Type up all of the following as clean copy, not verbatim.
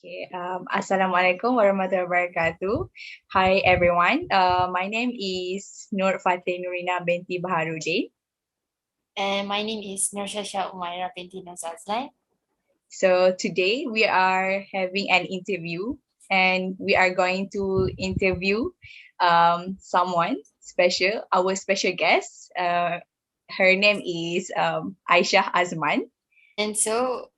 Okay. Assalamualaikum warahmatullahi wabarakatuh. Hi everyone. My name is Nur Fatin Nurina binti Baharuddin. And my name is Nur Syasya Umairah binti Nor Zazlan. So today we are having an interview, and we are going to interview someone special, our special guest. Her name is Aisyah Azman. And so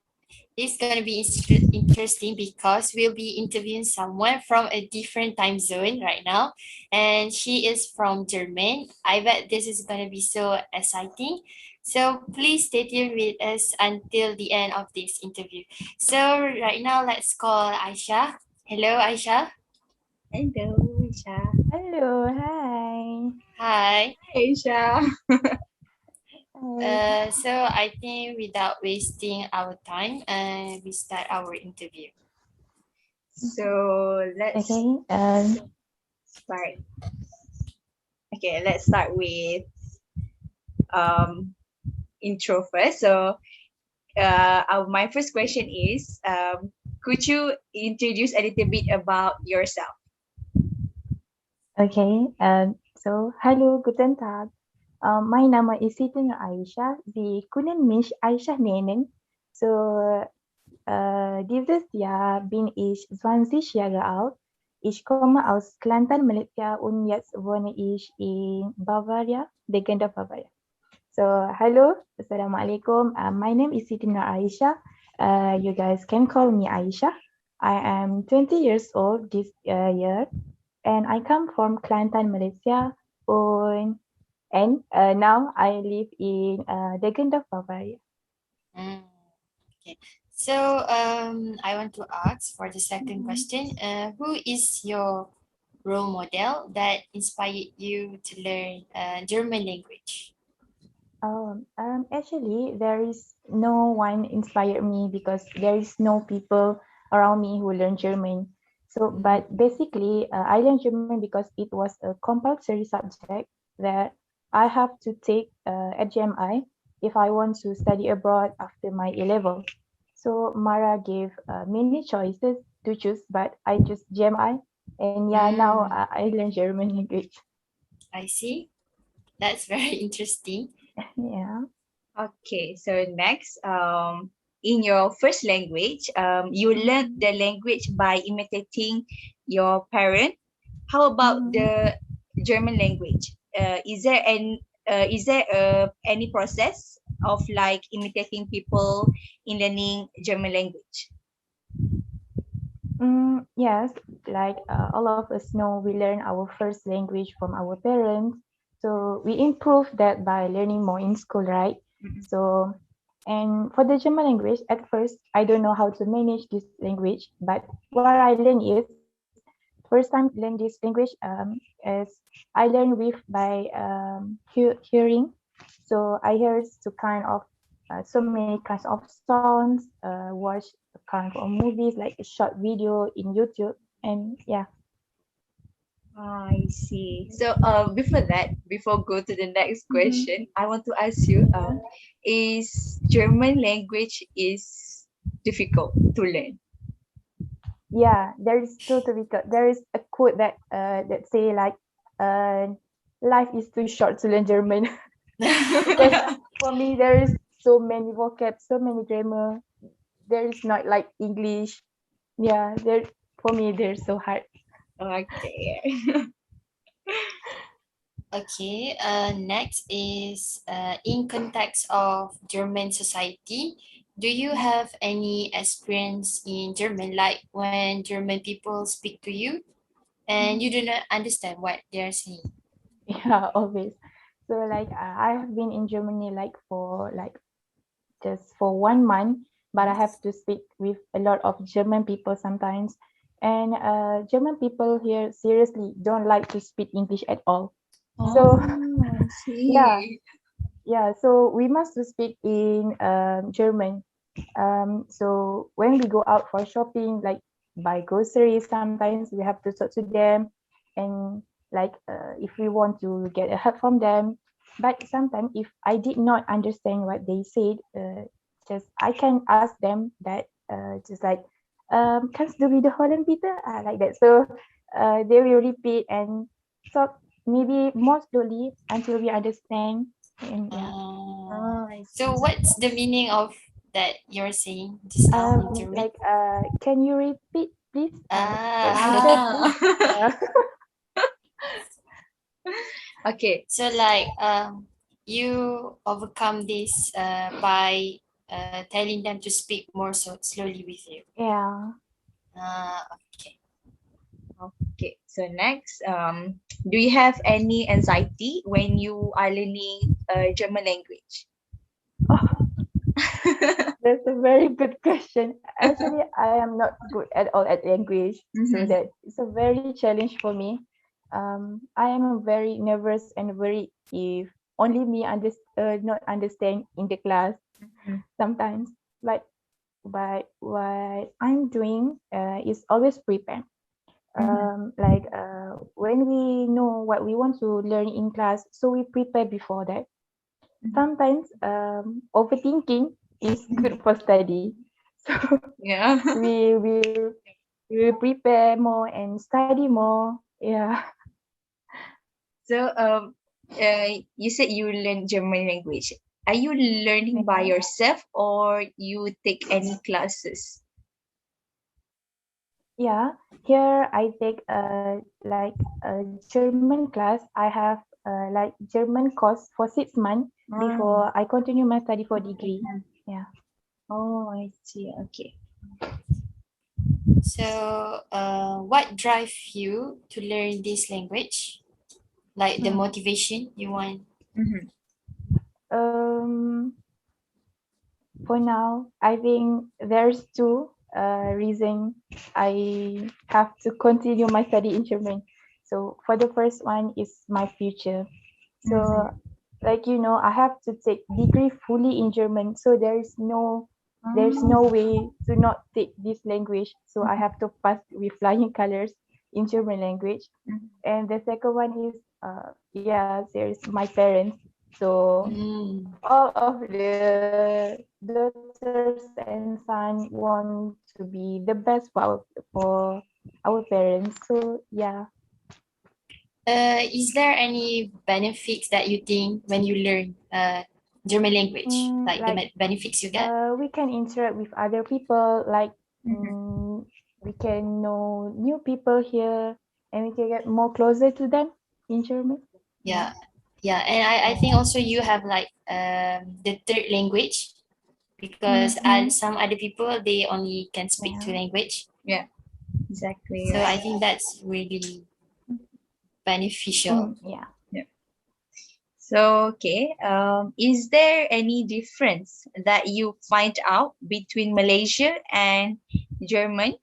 it's going to be interesting because we'll be interviewing someone from a different time zone right now. And she is from Germany. I bet this is going to be so exciting. So please stay tuned with us until the end of this interview. So right now, let's call Aisha. Hello, Aisha. Hello, Aisyah. Hello, hi. Hi. Hey, Aisyah. So I think without wasting our time, we start our interview. So let's Okay. start. Okay, let's start with intro first. So my first question is, could you introduce a little bit about yourself? Okay. So hello, guten Tag. Mein Name ist Siti Nur Aisyah. Sie können mich Aisyah nennen. So, dieses Jahr bin ich 20 Jahre alt. Ich komme aus Kelantan, Malaysia und jetzt wohne ich in Bavaria, Legenda Bavaria. So, hello, Assalamualaikum. My name is Siti Nur Aisyah. You guys can call me Aisyah. I am 20 years old this year, and I come from Kelantan, Malaysia. And now I live in Legenda Bavaria. Okay. So I want to ask for the second question. Who is your role model that inspired you to learn German language? Actually, there is no one inspired me because there is no people around me who learn German. So, but basically, I learned German because it was a compulsory subject that I have to take at GMI if I want to study abroad after my A level. So Mara gave many choices to choose, but I chose GMI, and yeah, now I learn German language. I see. That's very interesting. Yeah. Okay, so next, in your first language, you learned the language by imitating your parent. How about the German language? Is there any process of like imitating people in learning German language? Yes, like all of us know, we learn our first language from our parents. So we improve that by learning more in school, right? So, and for the German language, at first, I don't know how to manage this language. But what I learned is, first time to learn this language is I learned with by hearing. So I heard to kind of so many kinds of songs, watch kind of movies like a short video in YouTube, and yeah. I see. So before that, before go to the next question, I want to ask you, is German language is difficult to learn? Yeah, there is totally there is a quote that say like life is too short to learn German. Because for me there is so many vocab, so many grammar. There is not like English. Yeah, there for me they're so hard. Okay. Okay. Next is in context of German society. Do you have any experience in German, like when German people speak to you and you do not understand what they are saying? Yeah, always. So like I have been in Germany like for like just for 1 month, but I have to speak with a lot of German people sometimes. And German people here seriously don't like to speak English at all. So I yeah, see. yeah. So we must to speak in German. So when we go out for shopping, like buy groceries, sometimes we have to talk to them, and like if we want to get a help from them. But sometimes if I did not understand what they said, just I can ask them that just like kannst du wiederholen bitte? Like that. So they will repeat and talk maybe more slowly until we understand. And yeah. I So see. what's the meaning of that you're saying just now in German? Like can you repeat please? Ah, Teacher, please. Okay. so like you overcome this by telling them to speak more so slowly with you. Yeah. Okay. Okay. So next, do you have any anxiety when you are learning German language? Oh, that's a very good question. Actually, I am not good at all at language, so Mhm. that it's a very challenge for me. I am very nervous and worried if only me not understand in the class Mhm. sometimes. Like, but what I'm doing is always prepare. Like when we know what we want to learn in class, so we prepare before that. Sometimes overthinking is good for study. So Yeah. we prepare more and study more. Yeah. So you said you learn German language. Are you learning by Yeah. yourself or you take any classes? Yeah. Here I take like a German class. I have like German course for 6 months before I continue my study for degree. Yeah. Oh, I see. Okay. So what drive you to learn this language? Like the motivation you want? Mhm. Um, for now, I think there's two reason I have to continue my study in German. So for the first one is my future. So like you know, I have to take degree fully in German. So there's no way to not take this language. So I have to pass with flying colors in German language. And the second one is yeah, there's my parents. So all of the daughters and son want to be the best for our parents. So yeah, Is there any benefits that you think when you learn German language? Like the like benefits you get? we can interact with other people. Like we can know new people here, and we can get more closer to them in German. Yeah. Yeah. And I think also you have like the third language because some other people they only can speak two Yeah. language. Yeah, exactly So I right. think that's really beneficial. Yeah. Yeah. So, okay, is there any difference that you find out between Malaysia and German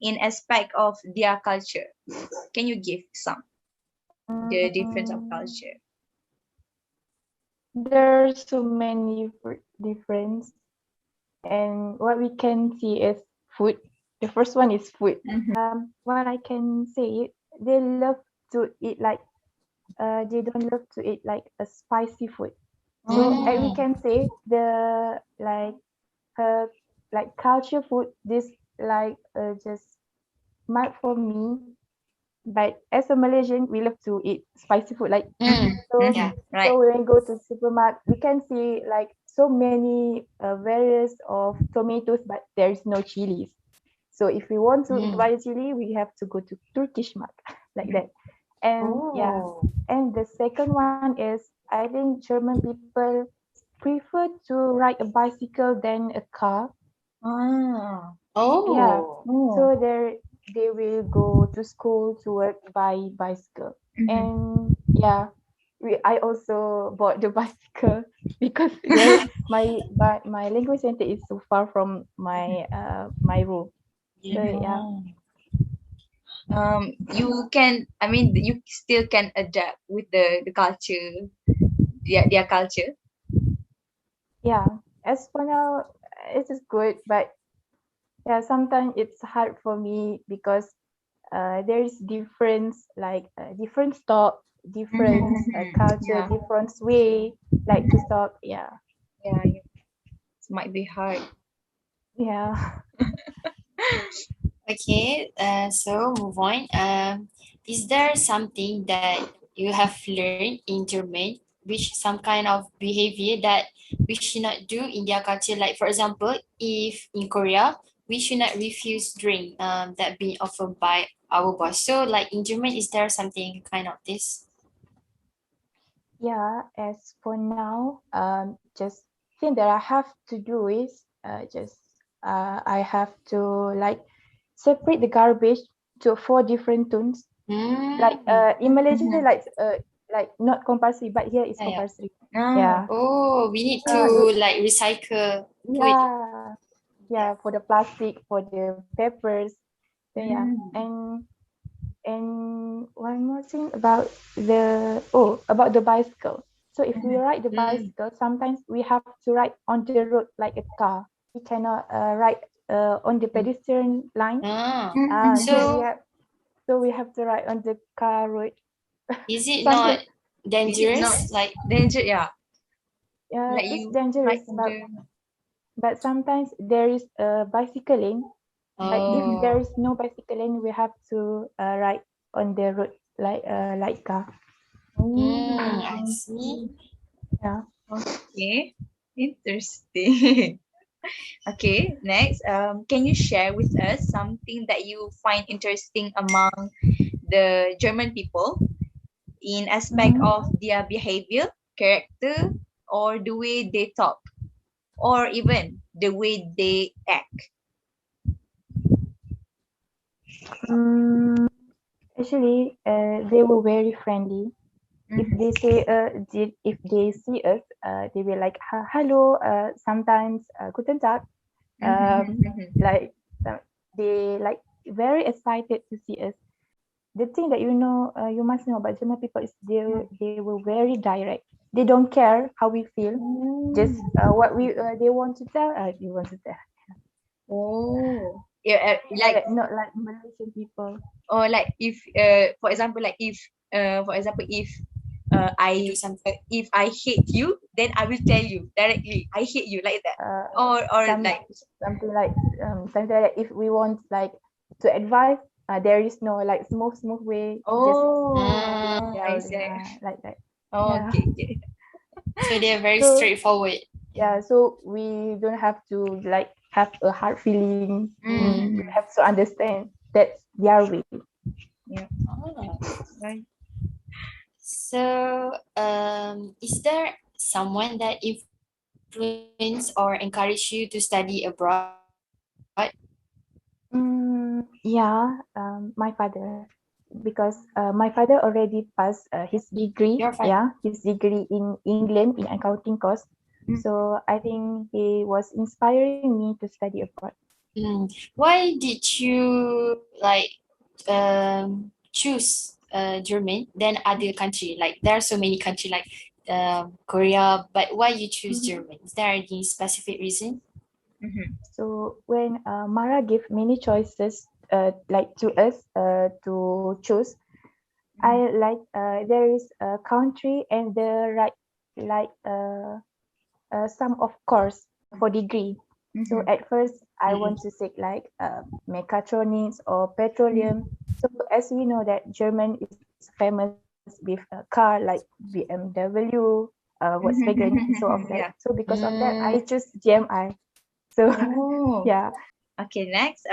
in aspect of their culture? Can you give some the difference of culture? There's so many difference, and what we can see is food. The first one is food. What I can say, they love to eat like they don't love to eat like a spicy food. So and we can say the uh like culture food this like just mild for me, but as a Malaysian we love to eat spicy food like so. Yeah. Right. So when we go to supermarket, we can see like so many various of tomatoes, but there is no chilies. So if we want to buy chili, we have to go to Turkish market like that. And yeah, and the second one is I think German people prefer to ride a bicycle than a car. Ah. Yeah, Oh. so they will go to school to work by bicycle. And yeah, I also bought the bicycle because there my language center is so far from my room. So yeah, You can, I mean, you still can adapt with the culture, their culture. yeah. As for now, it is good, but yeah, sometimes it's hard for me because there's difference like different stock, different culture, Yeah, different way like to talk. Yeah, yeah, it might be hard. yeah. Okay, so move on. Is there something that you have learned in German, which some kind of behavior that we should not do in their culture? Like for example, if in Korea, we should not refuse drink that being offered by our boss. So like in German, is there something kind of this? Yeah, as for now, just thing that I have to do is I have to like separate the garbage to 4 different tons. Like in Malaysia, Mhm. like not compulsory, but here it's Yeah, yeah. compulsory. Ah, Yeah. Oh, we need to Uh, like recycle. Put yeah, yeah, for the plastic, for the papers. So yeah, mm, and one more thing about about the bicycle. So if we ride the Mm. bicycle, sometimes we have to ride on the road like a car. We cannot ride on the pedestrian line. Ah, mm, so So we have to ride on the car road. is it not Something is it not dangerous? Like, danger? Yeah, like it's you dangerous, hike on the. but sometimes there is a bicycle lane. But if Mhm. there oh, is no bicycle lane, we have to ride on the road like car. Oh, I see. Yeah. okay, interesting. Okay, next, can you share with us something that you find interesting among the German people in aspect Mm, of their behavior, character, or the way they talk, or even the way they act? mm, actually, they were very friendly. If Mhm. they say if they see us, they will like hello. Sometimes guten tag. Mhm. Like they like very excited to see us. The thing that you must know about German people is they were very direct. They don't care how we feel. Just Mhm. what we they want to tell. They want to tell. Oh, yeah, like, Not like Malaysian people. or like if for example, like if for example, You do something. if I hate you, then I will tell you directly I hate you, like that. Uh, Or some like, something like that. If we want like to advise, there is no like smooth way. Just oh, I tell see. like that. Oh, Yeah. okay, okay. So they're very So straightforward. yeah, so we don't have to like have a hard feeling. We Mm-hmm. have to understand that's their way. Yeah. Oh. Right. So, is there someone that influence or encourage you to study abroad? Yeah, my father, because my father already passed his degree. Your father. Yeah, his degree in England in accounting course. Mm. So I think he was inspiring me to study abroad. Why did you like choose German than other country? Like there are so many country like Korea, but why you choose Mhm. German? Is there any specific reason? Mm-hmm. So when Mara gave many choices like to us to choose, I like there is a country and the right like some of course for degree. So Mm-hmm. at first I Mm-mm. want to say like mechatronics or petroleum. So as we know that German is famous with a car like BMW, Volkswagen, and so of Mm-hmm. that. Yeah. So because of that I Mm, choose GMI. So Oh. yeah. Okay, next.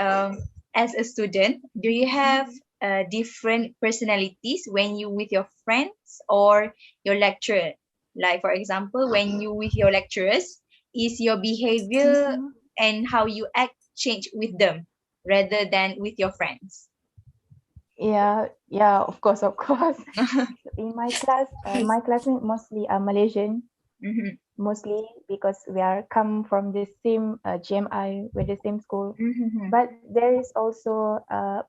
As a student, do you have different personalities when you with your friends or your lecturer? Like for example, when you with your lecturers, is your behavior Mhm. and how you act change with them rather than with your friends? Yeah, of course. In my classmates mostly are Malaysian, Mm-hmm. mostly because we are come from the same GMI with the same school. Mm-hmm. But there is also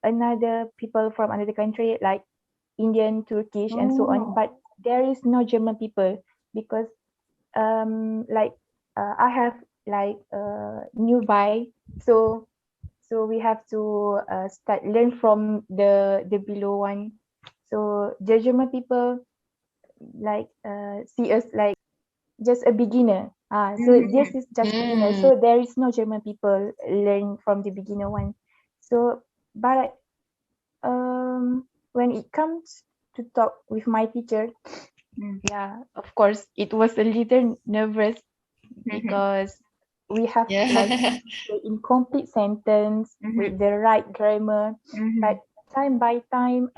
another people from another country like Indian, Turkish, and so on. Oh. But there is no German people because like I have like nearby, so we have to start learn from the below one. So the German people like see us like just a beginner. So this Mm-hmm. is just beginner. mm, So there is no German people learn from the beginner one. So but when it comes to talk with my teacher, yeah, of course, it was a little nervous because we have like Yeah. the incomplete sentence with the right grammar, but time by time,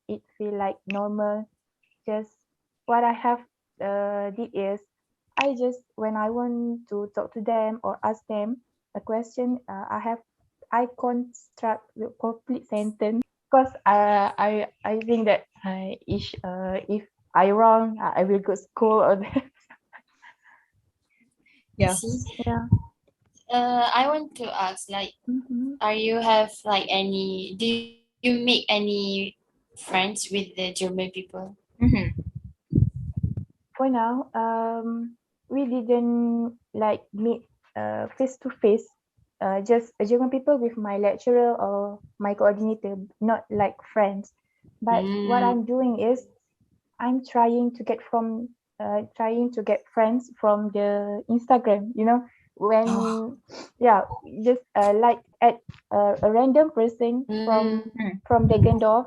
it feel like normal. Just what I have did is I just when I want to talk to them or ask them a question, I construct the complete sentence because I think that if I wrong, I will go school or Yeah. See, yeah. I want to ask, like, Mm-hmm. are you have like any? Do you make any friends with the German people? For now, we didn't like meet face to face. Just German people with my lecturer or my coordinator, not like friends. But what Mm. I'm doing is I'm trying to get friends from the Instagram. You know, Oh. when yeah, just like at a random person Mm. from Deggendorf.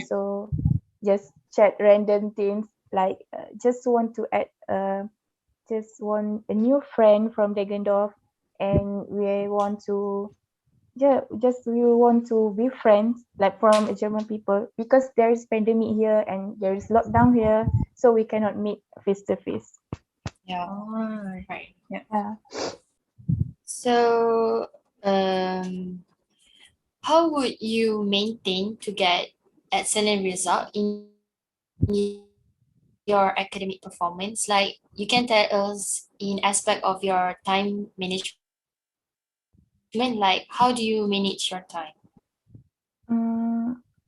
So just chat random things like just want a new friend from Deggendorf, and we want to yeah just we want to be friends like from German people because there is pandemic here and there is lockdown here, so we cannot meet face to face. Yeah. Oh, Right. Yeah. So, how would you maintain to get excellent result in your academic performance? Like, you can tell us in aspect of your time management, like how do you manage your time?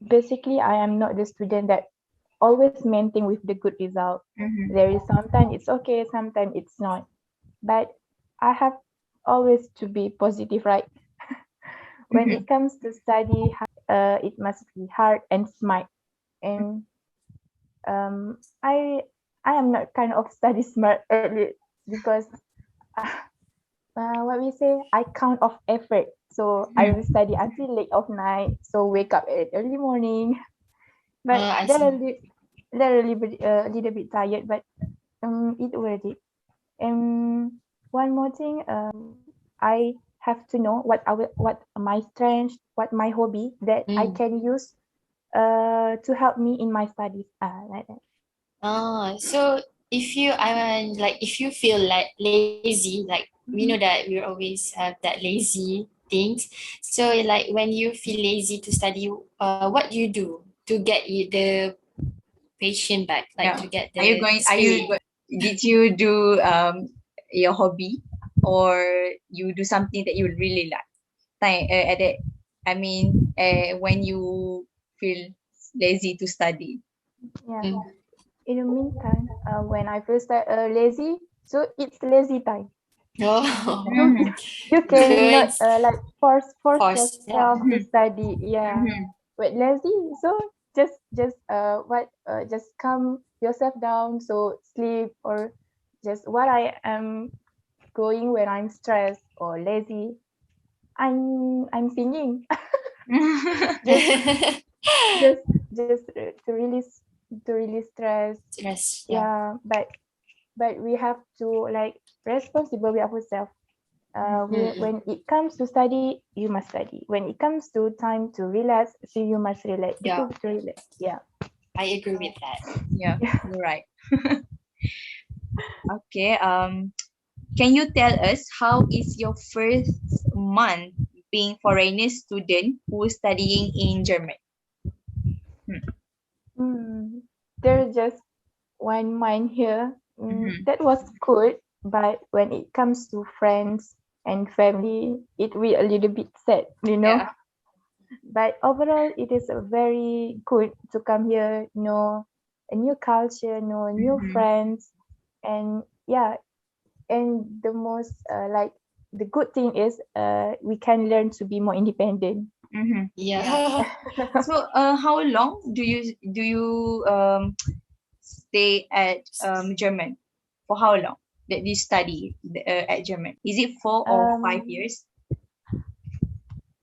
Basically, I am not the student that always maintain with the good result. There is sometimes it's okay, sometimes it's not. But I have always to be positive, right? When it comes to study, it must be hard and smart. And um, I I am not kind of study smart early because what we say, I count of effort. So I will study until late of night. So wake up at early morning. But I see. they're a little bit tired, but it worth it. And one more thing, I have to know what my strength, what my hobby that I Mm. can use to help me in my studies. Like that. So if you, I mean, like if you feel like lazy, like we know Mhm. that we always have that lazy things. So like when you feel lazy to study, what do you do to get you the patient back, like yeah. to get Are you the going? Are spirit? did you do your hobby, or you do something that you really like? Time at that, I mean, when you feel lazy to study. Yeah. Mm. In the meantime, when I first start lazy, so it's lazy time. Oh, You Mm-hmm. you so cannot it's like force forced. Yeah. yourself to study. Yeah, but lazy, so just calm yourself down, so sleep or just what I am going when I'm stressed or lazy. I'm singing just just to release stress. Rest. Yeah. Yeah, but we have to like responsible with ourselves. Mm-mm. When it comes to study, you must study. When it comes to time to relax, so you must relax. Yeah, Betul betul relax. Yeah. I agree with that. Yeah, you're right. Okay. Can you tell us how is your first month being foreigner student who is studying in German? There's just one mind here. Mm-hmm. That was good, but when it comes to friends and family, it will a little bit sad, you know. Yeah. But overall, it is a very good to come here, know a new culture, know new Mm-hmm. friends, and yeah, and the most like the good thing is we can learn to be more independent. Mm-hmm. Yeah. Yeah. So, how long do you stay at German? For how long that you study at German? Is it 4 or 5 um years?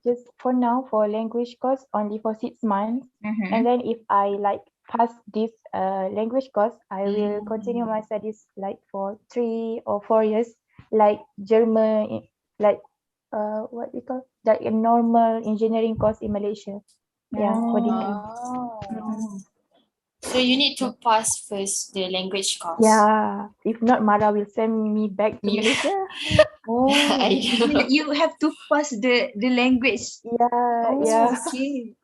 just for now for language course only for 6 months. And then if I like pass this language course, I will continue my studies like for 3 or 4 years, like German, like what we call like a normal engineering course in Malaysia. Yeah, for degree. Oh. So you need to pass first the language course. Yeah, if not, Mara will send me back to Yeah. Malaysia. Oh, I know. you have to pass the language. Yeah, Oh, yeah. okay.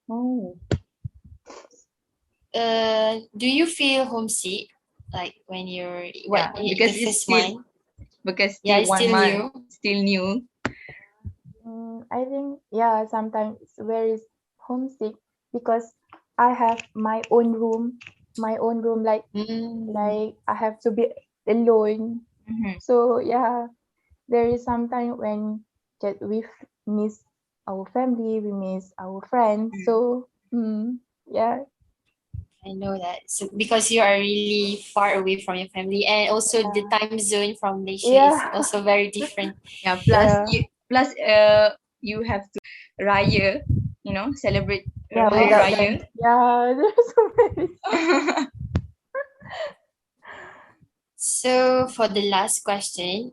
Oh, Do you feel homesick like when you're yeah, because the it's first still month? because Yeah, still it's 1 still month, new. still new. I think, yeah, sometimes it's very homesick because I have my own room, like I have to be alone. So yeah, there is sometimes when that we miss our family, we miss our friends. So yeah, I know that. So because you are really far away from your family, and also the time zone from Malaysia is yeah, also very different. Yeah, plus yeah, you have to raya, celebrate yeah. Hari Without Raya. them, yeah, there's so many. So for the last question,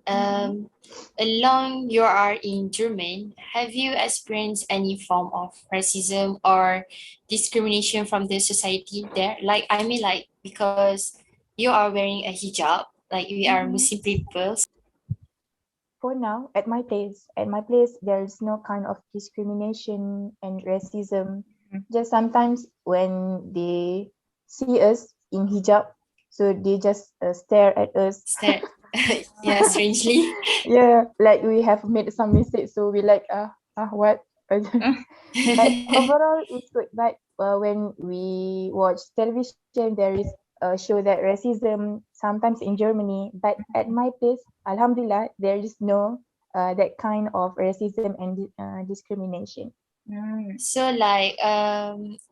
along you are in German, have you experienced any form of racism or discrimination from the society there? Like, I mean, like, because you are wearing a hijab, like we are Muslim people. For now, at my place, there is no kind of discrimination and racism. Just sometimes when they see us in hijab, so they just stare at us. Yeah, strangely. Yeah, like we have made some mistakes, so we like what? But overall, it's good. But when we watch television, there is a show that racism sometimes in Germany. But at my place, Alhamdulillah, there is no that kind of racism and discrimination. So like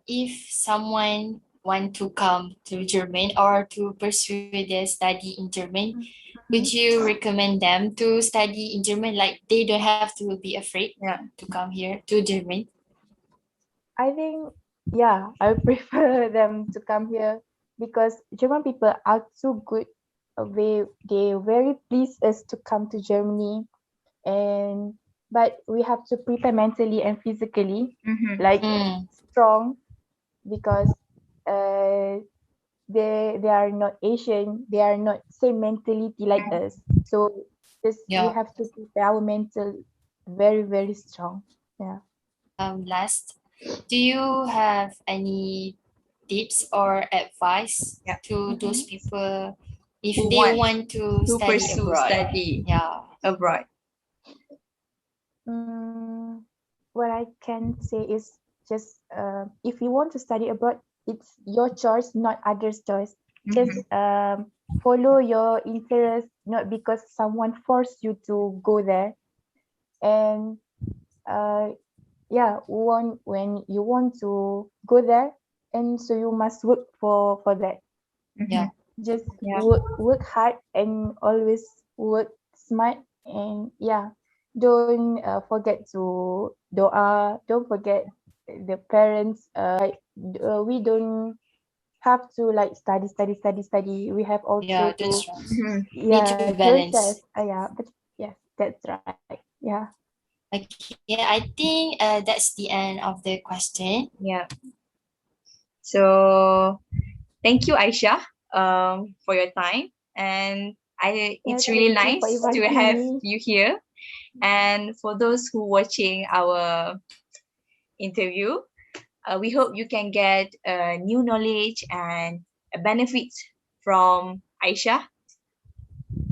if someone want to come to German or to pursue their study in German, would you recommend them to study in German? Like they don't have to be afraid to come here to German. I think, yeah, I prefer them to come here because German people are so good. They very please us to come to Germany, but we have to prepare mentally and physically, like strong, because uh, they are not Asian, they are not same mentality like us. So we have to prepare our mental very, very strong. Yeah. Last, do you have any tips or advice to those people if Who they want want to to study pursue abroad? study Yeah. abroad? What I can say is just if you want to study abroad, it's your choice, not others' choice. Just follow your interest, not because someone forced you to go there. And when you want to go there, and so you must work for that. Yeah. Just Yeah. work hard and always work smart, and don't forget to doa. Don't forget the parents. We don't have to like study. We have also to That's right. Need to process. balance. But yes, that's right. Yeah. Okay, I think that's the end of the question. Yeah. So thank you, Aisha, for your time, and it's really Thank you for nice to inviting have me. you here. And for those who watching our interview, we hope you can get new knowledge and benefits from Aisha.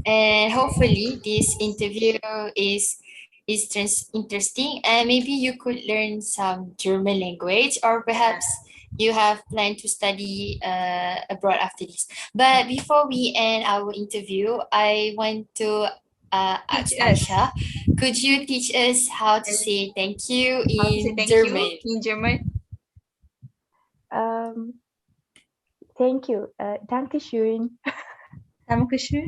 And hopefully this interview is interesting, and maybe you could learn some German language, or perhaps you have planned to study abroad after this. But before we end our interview, I want to ask Teach us Aisha, could you teach us how to say thank you how to say in thank German? you in German. Thank you. Dankeschön. Dankeschön.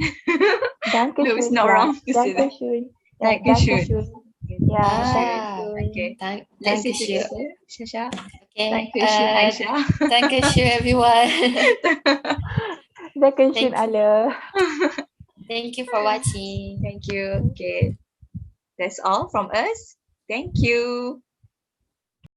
Dankeschön. No, it's not Yeah. wrong to say that. Dankeschön. Yeah, Dankeschön. Dankeschön. Yeah, Ah, Okay. Let's thank say you. together, Shasha. Okay. Thank you, Aisha. Thank you, everyone. Dankeschön Thank you. alle. Thank you for watching. Thank you. Okay. That's all from us. Thank you.